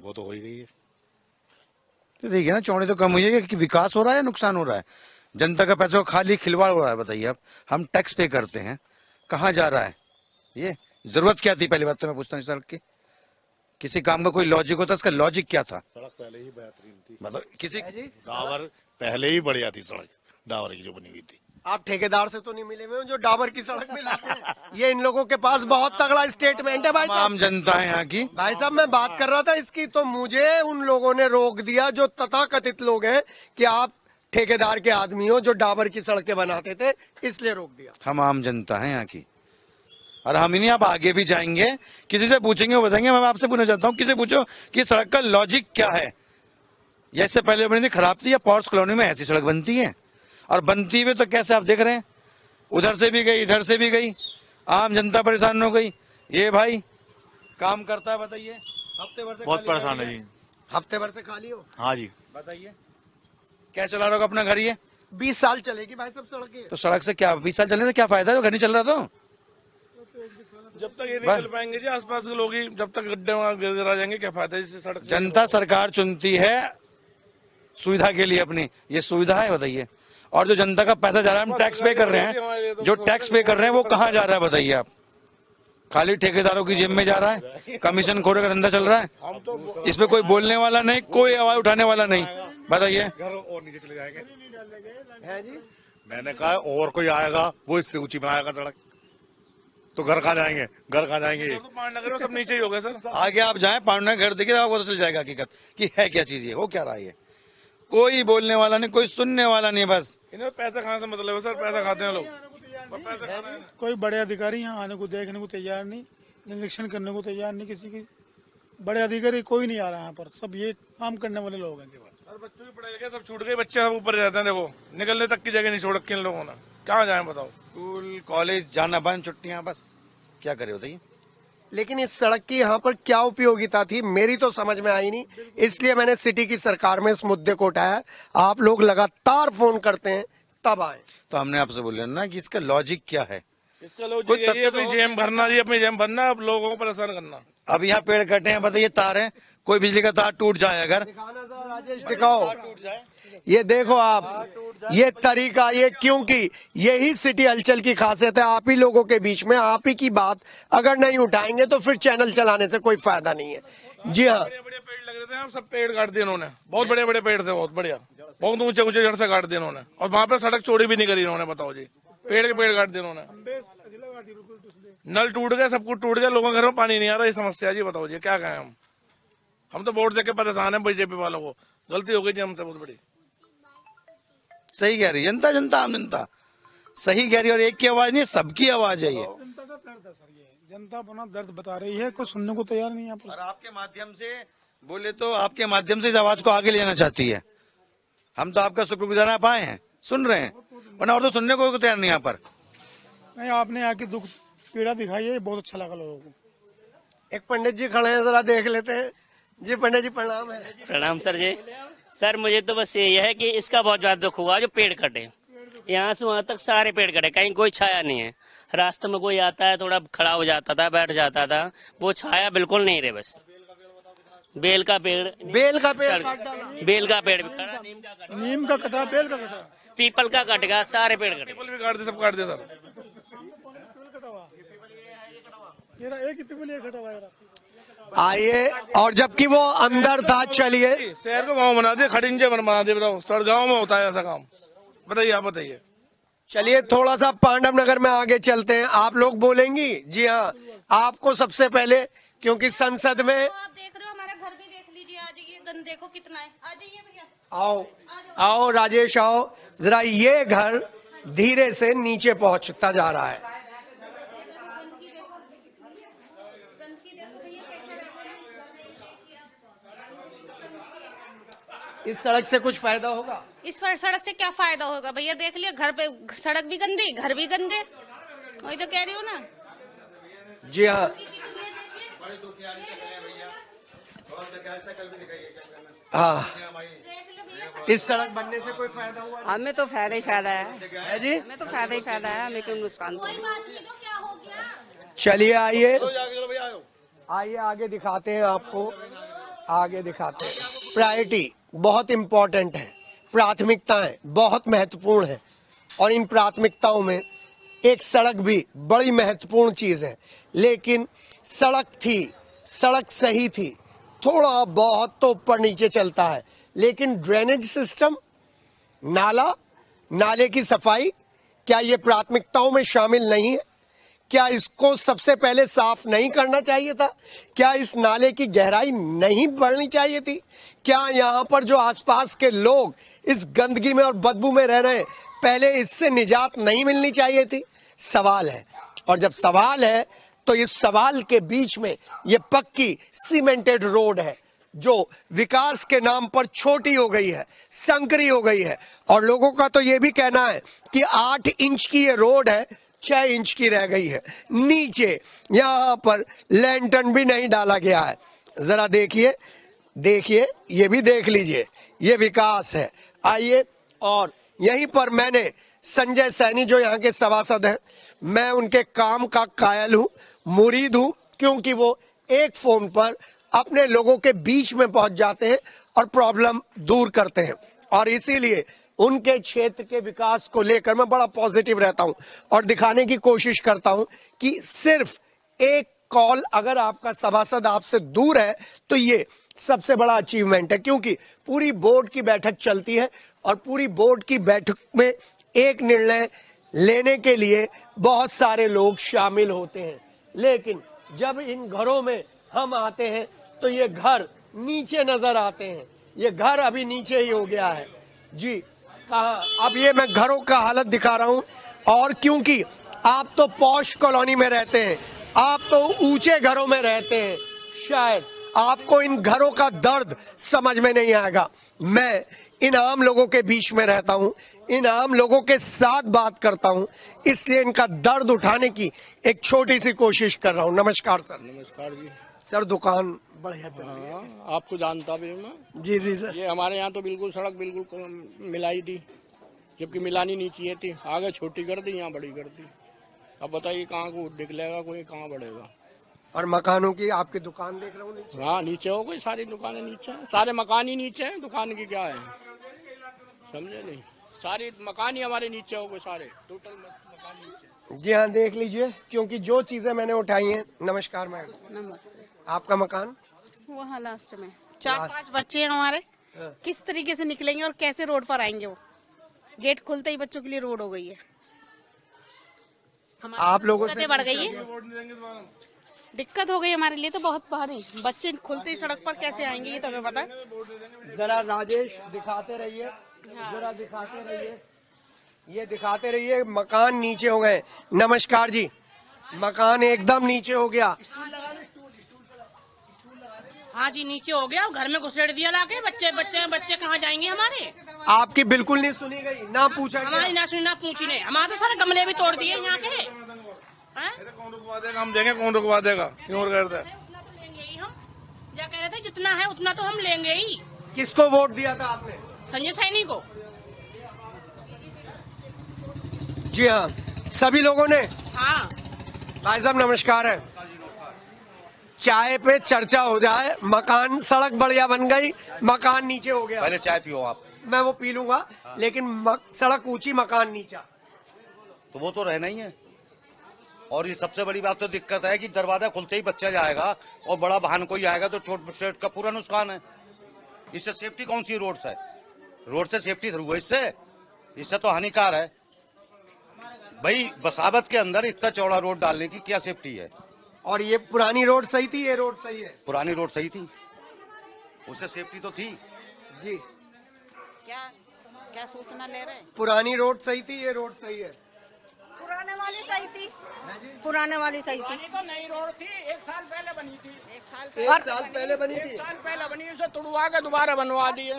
वो तो हो ही गई है। तो देखिए ना, चौड़ी तो कम हुई है कि विकास हो रहा है या नुकसान हो रहा है। जनता का पैसा खाली खिलवाड़ हो रहा है। बताइए आप, हम टैक्स पे करते हैं, कहाँ जा रहा है ये। जरूरत क्या थी, पहली बात तो मैं पूछता हूँ सड़क की। किसी काम का कोई लॉजिक होता, इसका लॉजिक क्या था। सड़क पहले ही बेहतरीन थी, मतलब किसी डावर पहले ही बढ़िया थी सड़क, डावर की जो बनी हुई थी। आप ठेकेदार से तो नहीं मिले हुए जो डाबर की सड़क में लाते हैं। ये इन लोगों के पास बहुत तगड़ा स्टेटमेंट है भाई साहब। आम जनता है यहाँ की। भाई साहब, मैं बात कर रहा था इसकी, तो मुझे उन लोगों ने रोक दिया जो तथाकथित लोग हैं कि आप ठेकेदार के आदमी हो जो डाबर की सड़कें बनाते थे, इसलिए रोक दिया। हम आम जनता है यहाँ की, और हम इन्हीं आप आगे भी जाएंगे, किसी से पूछेंगे वो बताएंगे। मैं आपसे पूछना चाहता हूँ, किसी पूछो कि सड़क का लॉजिक क्या है। या इससे पहले बनी थी, खराब थी, या पॉर्स कॉलोनी में ऐसी सड़क बनती है, और बनती हुई तो कैसे आप देख रहे हैं, उधर से भी गई इधर से भी गई, आम जनता परेशान हो गई। ये भाई काम करता है, बताइए। हफ्ते भर से बहुत परेशान है जी। हफ्ते भर से खाली हो? हाँ जी। बताइए क्या चला रहा होगा अपना घर। ये 20 साल चलेगी भाई साहब सड़क। तो सड़क से क्या 20 साल चलने से क्या फायदा है, घर नहीं चल रहा तो। जब तक ये नहीं चल पाएंगे जी आसपास के लोग ही, जब तक गड्ढे वहां गिरा जाएंगे, क्या फायदा है सड़क। जनता सरकार चुनती है सुविधा के लिए अपनी, ये सुविधा है बताइए। और जो जनता का पैसा जा रहा है, हम टैक्स पे कर रहे हैं, जो टैक्स पे कर रहे हैं वो कहाँ जा रहा है बताइए आप। खाली ठेकेदारों की जेब में जा रहा है, कमीशन खोरे का धंधा चल रहा है। इस पे कोई बोलने वाला नहीं, कोई आवाज उठाने वाला नहीं। बताइए। घर और नीचे चले जाएंगे है जी। मैंने कहा और कोई आएगा वो इससे ऊंची बनाएगा सड़क, तो घर कहाँ जाएंगे, घर कहाँ जाएंगे। तो पांडनगर सब नीचे ही हो गए सर। आगे आप जाएं पांडुनगर घर देखिए, आपको तो चल जाएगा हकीकत कि है क्या चीज, ये हो क्या रहा है। कोई बोलने वाला नहीं, कोई सुनने वाला नहीं। बस इन्हें पैसा खाने से मतलब है सर, पैसा खाते हैं लोग। कोई बड़े अधिकारी यहाँ आने को देखने को तैयार नहीं, निरीक्षण करने को तैयार नहीं। किसी की बड़े अधिकारी कोई नहीं आ रहा है यहाँ पर, सब ये काम करने वाले लोग हैं केवल। सर बच्चों की पढ़ाई लिखाई सब छूट गई, बच्चे सब ऊपर जाते हैं। देखो निकलने तक की जगह नहीं छोड़ रखी इन लोगों ने, कहाँ जाए बताओ। स्कूल कॉलेज जाना बंद, छुट्टियां, बस क्या करे बताइए। लेकिन इस सड़क की यहाँ पर क्या उपयोगिता थी, मेरी तो समझ में आई नहीं। इसलिए मैंने सिटी की सरकार में इस मुद्दे को उठाया। आप लोग लगातार फोन करते हैं तब आए, तो हमने आपसे बोले ना कि इसका लॉजिक क्या है। इसका लॉजिक यही है, अपनी जेम भरना जी, अपनी जेम भरना, अब लोगों को परेशान करना। अब यहाँ पेड़ कटे हैं, बताइए तार है, कोई बिजली का तार टूट जाए अगर, राजेश दिखाओ, ये देखो आप, ये तरीका, ये क्योंकि यही सिटी हलचल की खासियत है। आप ही लोगों के बीच में आप ही की बात अगर नहीं उठाएंगे तो फिर चैनल चलाने से कोई फायदा नहीं है। जी हाँ, बड़े बड़े पेड़ लग रहे थे, सब पेड़ काट दिए इन्होंने, बहुत बड़े बड़े पेड़ थे, बहुत बढ़िया, बहुत ऊंचे ऊंचे जड़ से काट दिए इन्होंने। और वहां पे सड़क चौड़ी भी नहीं करी इन्होंने, बताओ जी, पेड़ के पेड़ काट दिए इन्होंने। नल टूट गए, सब कुछ टूट गया, लोगों के घर में पानी नहीं आ रहा, ये समस्या जी। बताओ जी क्या कहें हम तो वोट देके परेशान है बीजेपी वालों को, गलती हो गई जी हमसे बहुत बड़ी। सही कह रही जनता, जनता आम जनता सही कह रही, और एक की आवाज नहीं, सबकी आवाज है ये। जनता का दर्द है सर, ये जनता अपना दर्द बता रही है, कोई सुनने को तैयार नहीं है। और आपके माध्यम से बोले तो आपके माध्यम से इस आवाज को आगे लेना चाहती है। हम तो आपका शुक्रगुजार आप आए हैं, सुन रहे हैं, वरना और तो सुनने को तैयार नहीं यहाँ पर। नहीं, आपने आके दुख पीड़ा दिखाई है, बहुत अच्छा लगा लोगों को। एक पंडित जी खड़े हैं, जरा देख लेते हैं। जी पंडित जी प्रणाम है। प्रणाम सर जी। सर मुझे तो बस यही है कि इसका बहुत ज्यादा दुख हुआ जो पेड़ कटे, यहाँ से वहाँ तक सारे पेड़ कटे, कहीं कोई छाया नहीं है। रास्ते में कोई आता है थोड़ा खड़ा हो जाता था, बैठ जाता था, वो छाया बिल्कुल नहीं रहे। बस बेल का पेड़ बेल का पेड़ भी खड़ा, नीम का कटा, बेल का कटा, पीपल का कट गया, सारे पेड़ कटे। पीपल भी काट दिए, सब काट दिया सर। एक ही पीपल ये कटा हुआ है। आइए, और जबकि वो अंदर था। चलिए, शहर को गांव बना दिए, खड़िंजे बना दिए। बताओ सर, गांव में होता है ऐसा काम? बताइए, आप बताइए। चलिए थोड़ा सा पांडव नगर में आगे चलते हैं। आप लोग बोलेंगी? जी हाँ, आपको सबसे पहले, क्योंकि संसद में आप देख रहे हो, हमारा घर भी देख लीजिए। आ जाइए, गंद देखो कितना है। आ जाइए भैया, आओ आओ राजेश आओ जरा। ये घर धीरे से नीचे पहुंचता जा रहा है। इस सड़क से कुछ फायदा होगा? इस सड़क से क्या फायदा होगा भैया? देख लिया, घर पे सड़क भी गंदी, घर भी गंदे। वही तो कह रही हूँ ना। जी हाँ, हाँ, इस सड़क बनने से कोई फायदा हुआ? हमें तो फायदा ही फायदा है जी, हमें तो फायदा ही फायदा है, हमें कोई नुकसान तो चलिए आइए आइए, आगे दिखाते हैं आपको, आगे दिखाते हैं। प्रायोरिटी बहुत इंपॉर्टेंट है, प्राथमिकताएं बहुत महत्वपूर्ण है, और इन प्राथमिकताओं में एक सड़क भी बड़ी महत्वपूर्ण चीज है। लेकिन सड़क थी, सड़क सही थी, थोड़ा बहुत तो ऊपर नीचे चलता है, लेकिन ड्रेनेज सिस्टम, नाला, नाले की सफाई, क्या ये प्राथमिकताओं में शामिल नहीं है? क्या इसको सबसे पहले साफ नहीं करना चाहिए था? क्या इस नाले की गहराई नहीं बढ़नी चाहिए थी? क्या यहाँ पर जो आसपास के लोग इस गंदगी में और बदबू में रह रहे हैं, पहले इससे निजात नहीं मिलनी चाहिए थी? सवाल है, और जब सवाल है तो इस सवाल के बीच में ये पक्की सीमेंटेड रोड है जो विकास के नाम पर छोटी हो गई है, संकरी हो गई है। और लोगों का तो ये भी कहना है कि 8 इंच की ये रोड है, 6 इंच की रह गई है। नीचे यहाँ पर लैंटर्न भी नहीं डाला गया है। जरा देखिए, देखिए, ये भी देख लीजिए, ये विकास है। आइए, और यहीं पर मैंने संजय सैनी जो यहाँ के सभासद हैं, मैं उनके काम का कायल हूं, मुरीद हूं, क्योंकि वो एक फोन पर अपने लोगों के बीच में पहुंच जाते हैं और प्रॉब्लम दूर करते हैं। और इसीलिए उनके क्षेत्र के विकास को लेकर मैं बड़ा पॉजिटिव रहता हूं और दिखाने की कोशिश करता हूं कि सिर्फ एक कॉल अगर आपका सभासद आपसे दूर है तो ये सबसे बड़ा अचीवमेंट है, क्योंकि पूरी बोर्ड की बैठक चलती है और पूरी बोर्ड की बैठक में एक निर्णय लेने के लिए बहुत सारे लोग शामिल होते हैं। लेकिन जब इन घरों में हम आते हैं तो ये घर नीचे नजर आते हैं। ये घर अभी नीचे ही हो गया है जी। कहाँ अब ये मैं घरों का हालत दिखा रहा हूं, और क्योंकि आप तो पॉश कॉलोनी में रहते हैं, आप तो ऊंचे घरों में रहते हैं, शायद आपको इन घरों का दर्द समझ में नहीं आएगा। मैं इन आम लोगों के बीच में रहता हूं, इन आम लोगों के साथ बात करता हूं, इसलिए इनका दर्द उठाने की एक छोटी सी कोशिश कर रहा हूं। नमस्कार सर। नमस्कार जी सर, दुकान बढ़िया चल रही है? हाँ, आपको जानता भी मैं। जी जी सर। ये हमारे यहाँ तो बिल्कुल सड़क बिल्कुल मिलाई थी, जबकि मिलानी नहीं चाहिए थी। आगे छोटी कर दी, यहाँ बड़ी कर दी। अब बताइए कहाँ को निकलेगा, कोई कहाँ बढ़ेगा। और मकानों की आपकी दुकान देख रहा हूँ नीचे। हाँ, नीचे हो गई, सारी दुकानें नीचे हैं, सारे मकान ही नीचे हैं। दुकान की क्या है, समझे नहीं? सारी मकान ही हमारे नीचे हो गए, सारे टोटल मकान नीचे। जी हाँ, देख लीजिए, क्योंकि जो चीजें मैंने उठाई हैं। नमस्कार मैडम। नमस्ते। आपका मकान वहाँ लास्ट में 4-5 बच्चे हैं हमारे। किस तरीके से निकलेंगे और कैसे रोड पर आएंगे? वो गेट खुलते ही बच्चों के लिए रोड हो गई है। आप लोगों से बढ़ गई है, दिक्कत हो गई हमारे लिए तो बहुत भारी। बच्चे खुलते ही सड़क पर कैसे आएंगे, ये तो हमें पता है। जरा राजेश दिखाते रहिए, जरा दिखाते रहिए, ये दिखाते रहिए। मकान नीचे हो गए। नमस्कार जी। मकान एकदम नीचे हो गया। हाँ जी, नीचे हो गया। घर में घुसेड़ दिया लाके। बच्चे कहाँ जाएंगे हमारे? आपकी बिल्कुल नहीं सुनी गई, ना पूछा गया। हमारी ना सुनी ना पूछी नहीं। हमारे तो सारे गमले भी तोड़ दिए यहाँ के। कौन रुकवा देगा? हम देंगे, कौन रुकवा देगा? क्यों करते हैं? उतना तो लेंगे ही हम। क्या कह रहे थे, जितना है उतना तो हम लेंगे ही। किसको वोट दिया था आपने? संजय सैनी को। जी हाँ, सभी लोगों ने। हाँ भाई साहब नमस्कार है। चाय पे चर्चा हो जाए। मकान, सड़क बढ़िया बन गई, मकान नीचे हो गया। पहले चाय पियो आप। मैं वो पी लूंगा, लेकिन सड़क ऊंची, मकान नीचा, तो वो तो रहना ही है। और ये सबसे बड़ी बात तो दिक्कत है कि दरवाजा खुलते ही बच्चा जाएगा और बड़ा वाहन कोई आएगा तो छोट सेट का पूरा नुकसान है। इससे सेफ्टी कौन सी रोड से? रोड से सेफ्टी थ्रू है, इससे तो हानिकार है भाई। बसावत के अंदर इतना चौड़ा रोड डालने की क्या सेफ्टी है? और ये पुरानी रोड सही थी, ये रोड सही है? पुरानी रोड सही थी, उससे सेफ्टी तो थी जी। क्या सूचना ले रहे हैं? पुरानी रोड सही थी, ये रोड सही है? पुराने वाली सही थी, पुराने वाली सही थी। तो नई रोड थी, 1 साल पहले बनी थी। 1 साल पहले बनी थी। 1 साल पहले बनी, उसे तुड़वा के दोबारा बनवा दिए।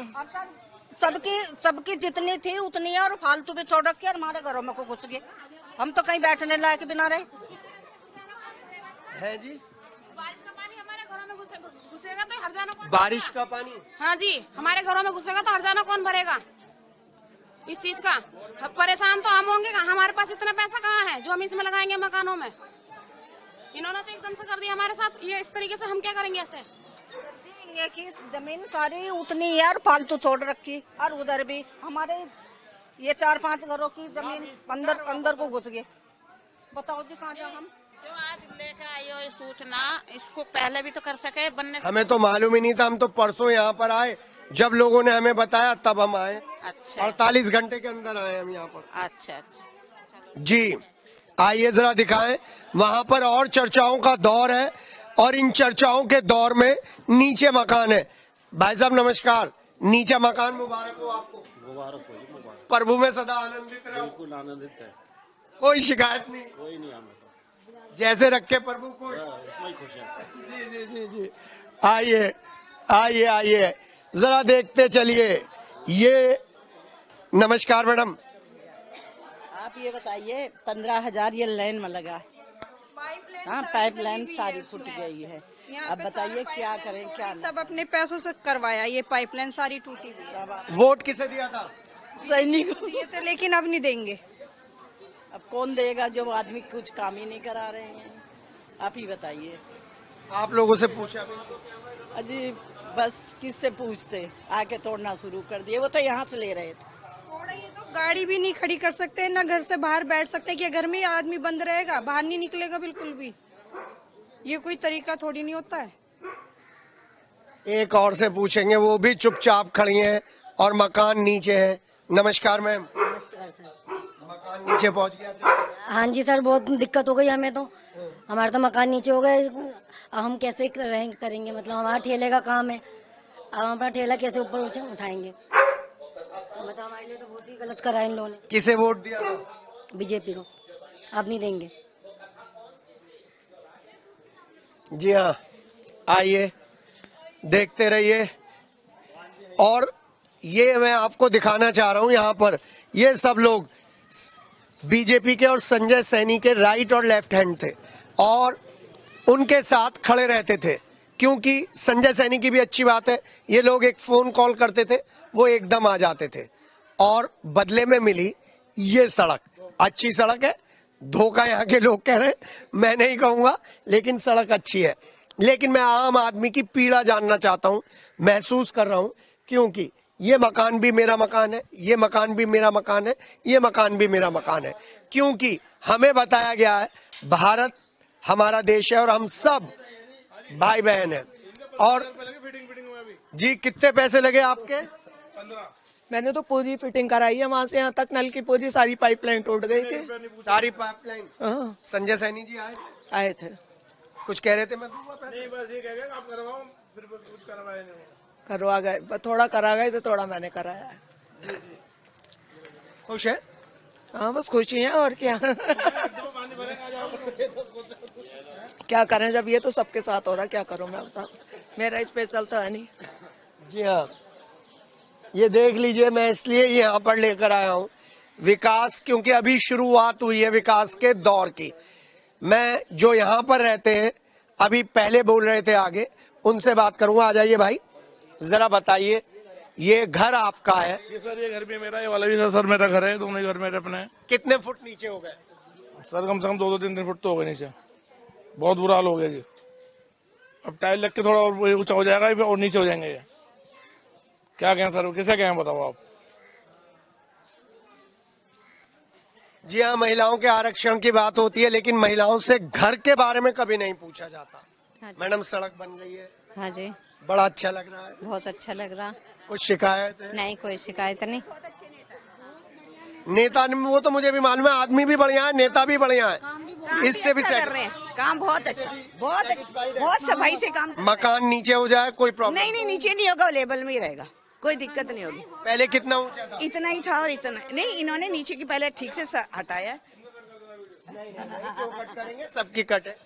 सबकी जितनी थी उतनी है, और फालतू पे छोड़ रखी, और हमारे घरों में को घुस गए। हम तो कहीं बैठने लायक भी ना रहे है जी। बारिश का पानी हमारे घरों में घुसेगा तो हर्जाना कौन? बारिश का पानी? हाँ जी, हमारे घरों में घुसेगा तो हर्जाना कौन भरेगा इस चीज का? परेशान तो हम होंगे। हमारे पास इतना पैसा कहाँ है जो हम इसमें लगाएंगे मकानों में? इन्होंने तो एकदम से कर दिया हमारे साथ। ये इस तरीके से हम क्या करेंगे ऐसे? कि जमीन सारी उतनी है और फालतू छोड़ रखी, और उधर भी हमारे ये 4-5 घरों की जमीन अंदर को घुस गए। बताओ जी कहाँ जाओ हम? जो आज लेकर आई हो ये सूचना, इसको पहले भी तो कर सके बनने। हमें तो मालूम ही नहीं था। हम तो परसों यहाँ पर आए, जब लोगों ने हमें बताया तब हम आए। अच्छा, 48 घंटे के अंदर आए हम यहाँ पर। अच्छा जी, आइए जरा दिखाएं। वहां पर और चर्चाओं का दौर है, और इन चर्चाओं के दौर में नीचे मकान है। भाई साहब नमस्कार। नीचे मकान मुबारक हो आपको। मुबारक हो जी, मुबारक। प्रभु में सदा आनंदित रहो। बिल्कुल आनंदित है, कोई शिकायत नहीं? कोई नहीं। हमें जैसे रखे प्रभु खुश। इसमें खुश है। जी जी जी जी। आइए आइए आइए, जरा देखते चलिए। ये नमस्कार मैडम। आप ये बताइए, 15,000 ये लाइन में लगा। हाँ, पाइपलाइन सारी फूट गई है। अब बताइए क्या करें क्या नहीं? सब अपने पैसों से करवाया, ये पाइपलाइन सारी टूटी हुई है। वोट किसे दिया था? सैनिक को दिए थे, लेकिन अब नहीं देंगे। अब कौन देगा जो आदमी कुछ काम ही नहीं करा रहे हैं? आप ही बताइए। आप लोगों से पूछा? अजी बस किससे पूछते, आके तोड़ना शुरू कर दिए। वो तो यहाँ से ले रहे थे। तो गाड़ी भी नहीं खड़ी कर सकते, ना घर से बाहर बैठ सकते कि घर में आदमी बंद रहेगा, बाहर नहीं निकलेगा बिल्कुल भी। ये कोई तरीका थोड़ी नहीं होता है। एक और से पूछेंगे, वो भी चुपचाप खड़ी हैं और मकान नीचे है। नमस्कार मैम, मकान नीचे पहुंच गया? हाँ जी सर, बहुत दिक्कत हो गई हमें तो। हमारे तो मकान नीचे हो गए, अब हम कैसे करेंगे? मतलब हमारा ठेले का काम है, अब हम अपना ठेला कैसे ऊपर उठाएंगे? मतलब हमारे लिए तो बहुत ही गलत करा है इन लोगों ने। किसे वोट दिया था? बीजेपी को। अब नहीं देंगे। जी हाँ, आइए देखते रहिए। और ये मैं आपको दिखाना चाह रहा हूं, यहाँ पर ये सब लोग बीजेपी के और संजय सैनी के राइट और लेफ्ट हैंड थे और उनके साथ खड़े रहते थे, क्योंकि संजय सैनी की भी अच्छी बात है, ये लोग एक फोन कॉल करते थे, वो एकदम आ जाते थे। और बदले में मिली ये सड़क, अच्छी सड़क है, धोखा यहाँ के लोग कह रहे हैं, मैं नहीं कहूंगा, लेकिन सड़क अच्छी है। लेकिन मैं आम आदमी की पीड़ा जानना चाहता हूं, महसूस कर रहा हूं, क्योंकि ये मकान भी मेरा मकान है, ये मकान भी मेरा मकान है, ये मकान भी मेरा मकान है, क्योंकि हमें बताया गया है भारत हमारा देश है और हम सब भाई बहन हैं। और जी कितने पैसे लगे आपके? मैंने तो पूरी फिटिंग कराई है, वहाँ से यहाँ तक नल की पूरी सारी पाइपलाइन टूट गई थी। सारी पाइपलाइन? हाँ। संजय सैनी जी आए थे, कुछ कह रहे थे? मैं दूंगा पैसे। नहीं, बस ये कह गए आप करवाओ, फिर कुछ करवाए नहीं। करवा गए, थोड़ा करा गए तो थोड़ा मैंने कराया है। खुश है? हाँ बस खुशी है, और क्या। क्या करें, जब ये तो सबके साथ हो रहा है, क्या करूं मैं बता, मेरा स्पेशल तो है नहीं। जी हाँ, ये देख लीजिए, मैं इसलिए यहाँ पर लेकर आया हूँ विकास, क्योंकि अभी शुरुआत हुई है विकास के दौर की। मैं जो यहाँ पर रहते हैं, अभी पहले बोल रहे थे आगे, उनसे बात करूंगा। आ जाइए भाई, जरा बताइए, ये घर आपका है? ये सर, ये घर भी मेरा, ये वाला भी सर मेरा घर है, दोनों घर मेरे अपने। कितने फुट नीचे हो गए सर? कम से कम 2-3 फुट तो हो गए नीचे, बहुत बुरा हाल हो गया जी। अब टाइल लग के थोड़ा और ऊंचा हो जाएगा और नीचे हो जाएंगे ये। क्या कहें सर, किसे कहें बताओ आप? जी हाँ, महिलाओं के आरक्षण की बात होती है, लेकिन महिलाओं से घर के बारे में कभी नहीं पूछा जाता। मैडम, सड़क बन गई है? हाँ जी, बड़ा अच्छा लग रहा है। बहुत अच्छा लग रहा। कुछ शिकायत है? नहीं, कोई शिकायत नहीं। नेता वो तो मुझे भी मालूम है, आदमी भी बढ़िया है, नेता भी बढ़िया है, इससे भी कर रहे हैं काम, बहुत अच्छा, बहुत सफाई से काम। मकान नीचे हो जाए कोई प्रॉब्लम नहीं, नीचे नहीं होगा, लेवल में ही रहेगा, कोई दिक्कत नहीं होगी। पहले कितना ऊंचा था? इतना ही था, और इतना नहीं, इन्होंने नीचे की पहले ठीक से हटाया। कट करेंगे, सबकी कट है।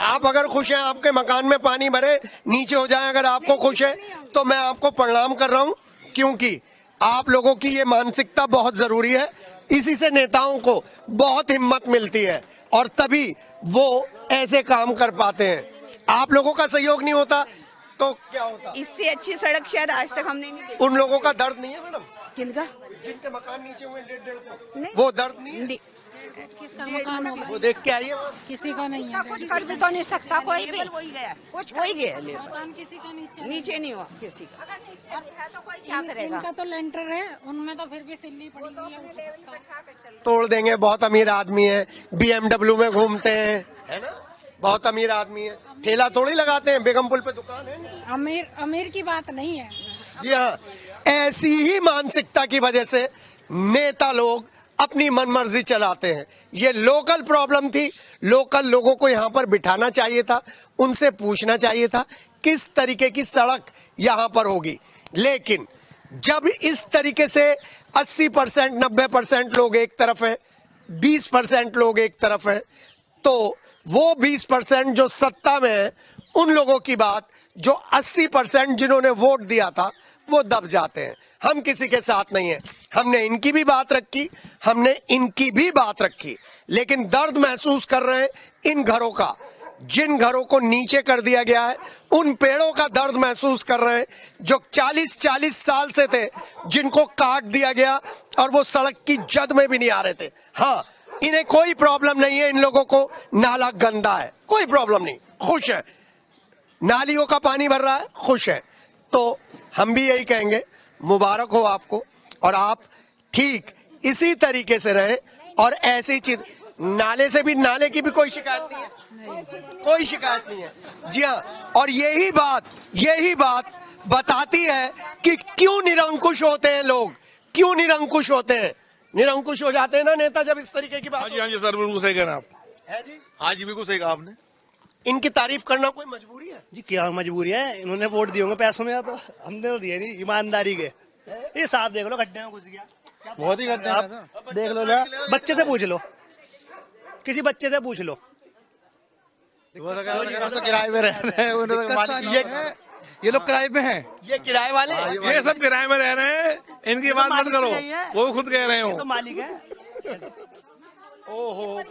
आप अगर खुश हैं, आपके मकान में पानी भरे नीचे हो जाए, अगर आपको खुश है, तो मैं आपको प्रणाम कर रहा हूं, क्योंकि आप लोगों की ये मानसिकता बहुत जरूरी है। इसी से नेताओं को बहुत हिम्मत मिलती है और तभी वो ऐसे काम कर पाते हैं। आप लोगों का सहयोग नहीं होता तो क्या होता? इससे अच्छी सड़क शायद आज तक हमने नहीं देखी। उन लोगों का दर्द नहीं है मैडम? किनका? जिनके मकान नीचे हुए 1.5 वो दर्द नहीं है? किसका मकान होगा? वो देख के आइए, किसी का नहीं है। कुछ कर भी तो नहीं सकता कोई भी। वही गया, कुछ वही गया, मकान किसी का नीचे नहीं हुआ किसी का। अगर नीचे है तो कोई क्या करेगा? इनका तो लेंटर है, उनमें तो फिर भी सिल्ली पड़ी हुई है। तोड़ देंगे। बहुत अमीर आदमी है, BMW में घूमते हैं, है ना, बहुत अमीर आदमी है, ठेला थोड़ी लगाते हैं, बेगम पुल पे दुकान है। अमीर की बात नहीं है। जी हाँ, ऐसी ही मानसिकता की वजह से नेता लोग अपनी मनमर्जी चलाते हैं। ये लोकल प्रॉब्लम थी, लोकल लोगों को यहाँ पर बिठाना चाहिए था, उनसे पूछना चाहिए था किस तरीके की सड़क यहाँ पर होगी। लेकिन जब इस तरीके से 80% 90% लोग एक तरफ है, 20% लोग एक तरफ है, तो वो 20% जो सत्ता में है, उन लोगों की बात, जो 80% जिन्होंने वोट दिया था, वो दब जाते हैं। हम किसी के साथ नहीं है, हमने इनकी भी बात रखी, हमने इनकी भी बात रखी, लेकिन दर्द महसूस कर रहे हैं इन घरों का, जिन घरों को नीचे कर दिया गया है, उन पेड़ों का दर्द महसूस कर रहे हैं जो 40-40 साल से थे, जिनको काट दिया गया और वो सड़क की जद में भी नहीं आ रहे थे। हाँ, इन्हें कोई प्रॉब्लम नहीं है, इन लोगों को नाला गंदा है, कोई प्रॉब्लम नहीं, खुश है, नालियों का पानी भर रहा है, खुश है। तो हम भी यही कहेंगे, मुबारक हो आपको, और आप ठीक इसी तरीके से रहें और ऐसी चीज नाले से भी, नाले की भी कोई शिकायत नहीं है? कोई शिकायत नहीं है। जी हाँ, और यही बात बताती है कि क्यों निरंकुश होते हैं लोग, क्यों निरंकुश होते हैं। निरंकुश हो जाते हैं ना नेता जब इस तरीके की बात। हाँ जी सर, बिल्कुल सही कह रहे हैं आप। है जी, हाँ जी बिल्कुल सही कहा आपने। इनकी तारीफ करना कोई मजबूरी है? जी क्या मजबूरी है, इन्होंने वोट दिए होंगे पैसों में, या तो हमने तो दिए नहीं ईमानदारी के। ये साफ देख लो, गड्ढे में घुस गया, बहुत ही गड्ढे आप देख लो ना, बच्चे से पूछ लो, किसी बच्चे से पूछ लो। तो किराए में रह रहे हैं, ये लोग किराए में हैं। ये किराए वाले, ये सब किराए में रह रहे हैं, इनकी बात मत करो, वो खुद कह रहे हो। तो मालिक है। ओहो,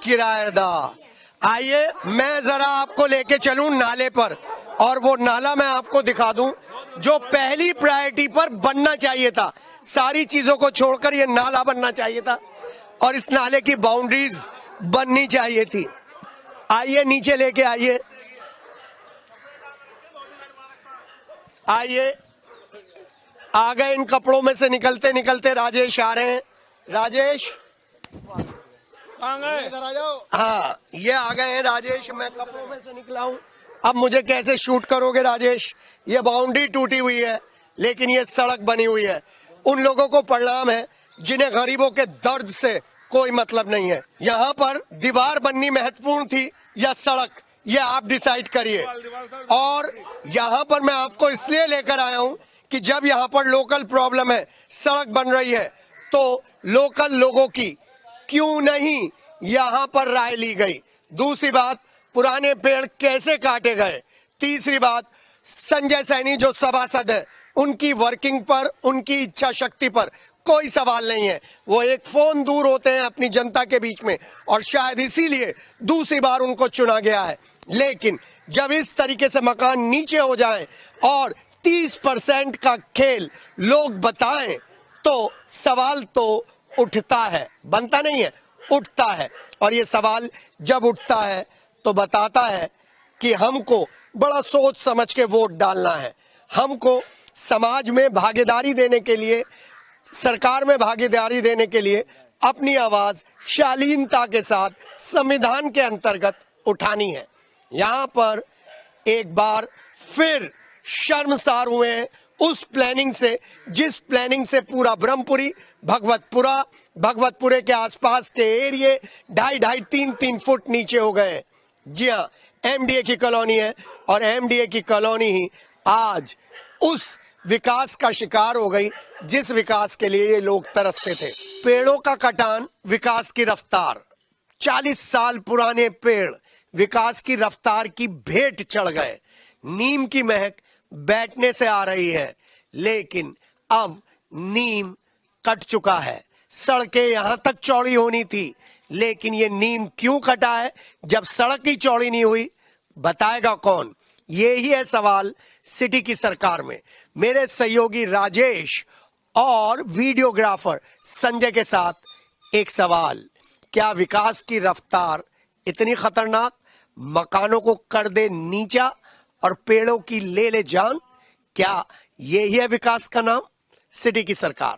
किराएदार। आइए मैं जरा आपको लेके चलूं नाले पर, और वो नाला मैं आपको दिखा दूं जो पहली प्रायोरिटी पर बनना चाहिए था। सारी चीजों को छोड़कर ये नाला बनना चाहिए था, और इस नाले की बाउंड्रीज बननी चाहिए थी। आइए नीचे लेके आइए, आइए। आ गए, इन कपड़ों में से निकलते निकलते राजेश आ रहे हैं। राजेश इधर आ जाओ। हाँ, ये आ गए हैं राजेश। मैं कपड़ों में से निकला हूं, अब मुझे कैसे शूट करोगे राजेश? ये बाउंड्री टूटी हुई है, लेकिन ये सड़क बनी हुई है। उन लोगों को प्रणाम है जिन्हें गरीबों के दर्द से कोई मतलब नहीं है। यहाँ पर दीवार बननी महत्वपूर्ण थी या सड़क, ये आप डिसाइड करिए। और यहाँ पर मैं आपको इसलिए लेकर आया हूँ कि जब यहाँ पर लोकल प्रॉब्लम है, सड़क बन रही है, तो लोकल लोगों की क्यों नहीं यहाँ पर राय ली गई। दूसरी बात, पुराने पेड़ कैसे काटे गए। तीसरी बात, संजय सैनी जो सभासद है, उनकी वर्किंग पर, उनकी इच्छा शक्ति पर कोई सवाल नहीं है। वो एक फोन दूर होते हैं अपनी जनता के बीच में, और शायद इसीलिए दूसरी बार उनको चुना गया है। लेकिन जब इस तरीके से मकान नीचे हो जाए और 30% का खेल लोग बताएं, तो सवाल तो उठता है, बनता नहीं है, उठता है। और ये सवाल जब उठता है तो बताता है कि हमको बड़ा सोच समझ के वोट डालना है। हमको समाज में भागीदारी देने के लिए, सरकार में भागीदारी देने के लिए अपनी आवाज शालीनता के साथ संविधान के अंतर्गत उठानी है। यहाँ पर एक बार फिर शर्मसार हुए हैं उस प्लानिंग से, जिस प्लानिंग से पूरा ब्रह्मपुरी, भगवतपुरे के आसपास के एरिए 2.5-3 फुट नीचे हो गए। जी हाँ, एमडीए की कॉलोनी है, और एमडीए की कॉलोनी ही आज उस विकास का शिकार हो गई जिस विकास के लिए ये लोग तरसते थे। पेड़ों का कटान, विकास की रफ्तार। 40 साल पुराने पेड़ विकास की रफ्तार की भेंट चढ़ गए। नीम की महक बैठने से आ रही है, लेकिन अब नीम कट चुका है। सड़कें यहां तक चौड़ी होनी थी, लेकिन ये नीम क्यों कटा है जब सड़क ही चौड़ी नहीं हुई? बताएगा कौन? ये ही है सवाल सिटी की सरकार में। मेरे सहयोगी राजेश और वीडियोग्राफर संजय के साथ एक सवाल, क्या विकास की रफ्तार इतनी खतरनाक मकानों को कर दे नीचा और पेड़ों की ले जान? क्या यही है विकास का नाम? सिटी की सरकार।